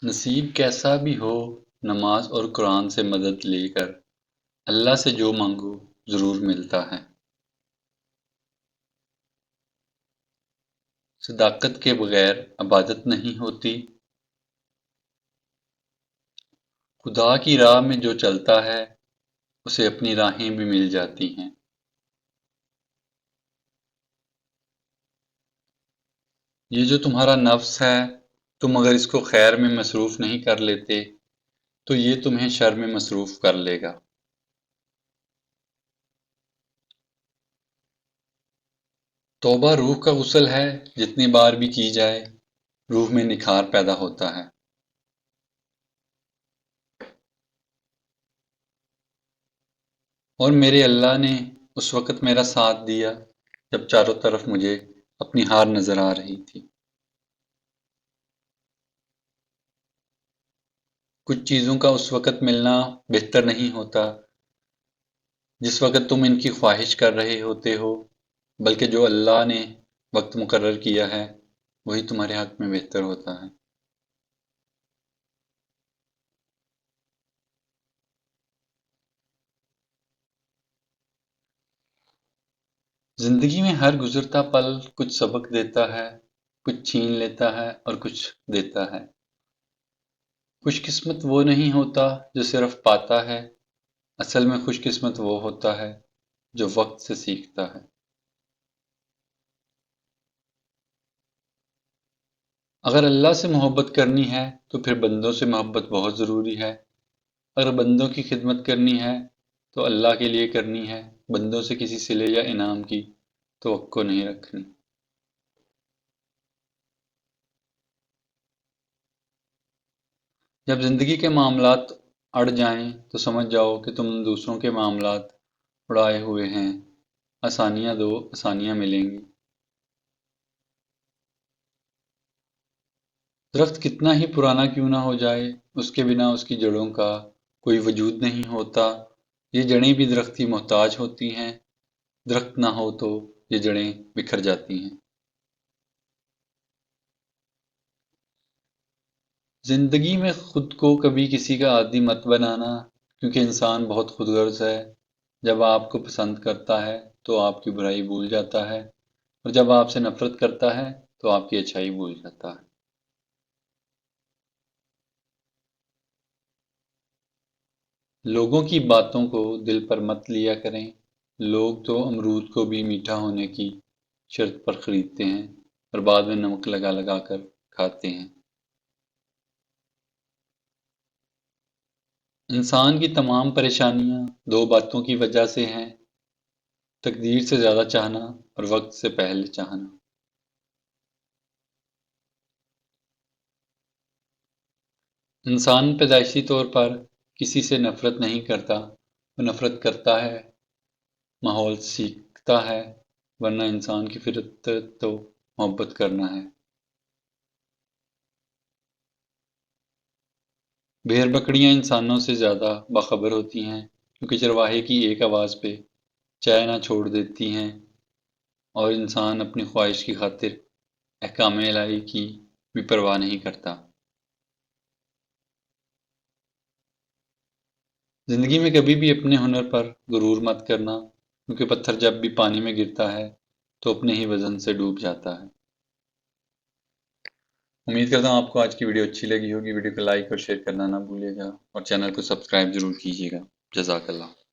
نصیب کیسا بھی ہو، نماز اور قرآن سے مدد لے کر اللہ سے جو مانگو ضرور ملتا ہے۔ صداقت کے بغیر عبادت نہیں ہوتی۔ خدا کی راہ میں جو چلتا ہے اسے اپنی راہیں بھی مل جاتی ہیں۔ یہ جو تمہارا نفس ہے، تم اگر اس کو خیر میں مصروف نہیں کر لیتے تو یہ تمہیں شر میں مصروف کر لے گا۔ توبہ روح کا غسل ہے، جتنی بار بھی کی جائے روح میں نکھار پیدا ہوتا ہے۔ اور میرے اللہ نے اس وقت میرا ساتھ دیا جب چاروں طرف مجھے اپنی ہار نظر آ رہی تھی۔ کچھ چیزوں کا اس وقت ملنا بہتر نہیں ہوتا جس وقت تم ان کی خواہش کر رہے ہوتے ہو، بلکہ جو اللہ نے وقت مقرر کیا ہے وہی تمہارے حق میں بہتر ہوتا ہے۔ زندگی میں ہر گزرتا پل کچھ سبق دیتا ہے، کچھ چھین لیتا ہے اور کچھ دیتا ہے۔ خوش قسمت وہ نہیں ہوتا جو صرف پاتا ہے، اصل میں خوش قسمت وہ ہوتا ہے جو وقت سے سیکھتا ہے۔ اگر اللہ سے محبت کرنی ہے تو پھر بندوں سے محبت بہت ضروری ہے۔ اگر بندوں کی خدمت کرنی ہے تو اللہ کے لیے کرنی ہے، بندوں سے کسی صلے یا انعام کی توقع نہیں رکھنی۔ جب زندگی کے معاملات اڑ جائیں تو سمجھ جاؤ کہ تم دوسروں کے معاملات اڑائے ہوئے ہیں۔ آسانیاں دو، آسانیاں ملیں گی۔ درخت کتنا ہی پرانا کیوں نہ ہو جائے، اس کے بنا اس کی جڑوں کا کوئی وجود نہیں ہوتا۔ یہ جڑیں بھی درخت کی محتاج ہوتی ہیں، درخت نہ ہو تو یہ جڑیں بکھر جاتی ہیں۔ زندگی میں خود کو کبھی کسی کا عادی مت بنانا، کیونکہ انسان بہت خود غرض ہے۔ جب آپ کو پسند کرتا ہے تو آپ کی برائی بھول جاتا ہے، اور جب آپ سے نفرت کرتا ہے تو آپ کی اچھائی بھول جاتا ہے۔ لوگوں کی باتوں کو دل پر مت لیا کریں، لوگ تو امرود کو بھی میٹھا ہونے کی شرط پر خریدتے ہیں اور بعد میں نمک لگا لگا کر کھاتے ہیں۔ انسان کی تمام پریشانیاں دو باتوں کی وجہ سے ہیں: تقدیر سے زیادہ چاہنا اور وقت سے پہلے چاہنا۔ انسان پیدائشی طور پر کسی سے نفرت نہیں کرتا، وہ نفرت کرتا ہے، ماحول سیکھتا ہے، ورنہ انسان کی فطرت تو محبت کرنا ہے۔ بھیڑ بکریاں انسانوں سے زیادہ باخبر ہوتی ہیں، کیونکہ چرواہے کی ایک آواز پہ چائے نہ چھوڑ دیتی ہیں، اور انسان اپنی خواہش کی خاطر احکام الہی کی بھی پرواہ نہیں کرتا۔ زندگی میں کبھی بھی اپنے ہنر پر غرور مت کرنا، کیونکہ پتھر جب بھی پانی میں گرتا ہے تو اپنے ہی وزن سے ڈوب جاتا ہے۔ امید کرتا ہوں آپ کو آج کی ویڈیو اچھی لگی ہوگی۔ ویڈیو کو لائک اور شیئر کرنا نہ بھولیے گا، اور چینل کو سبسکرائب ضرور کیجیے گا۔ جزاک اللہ۔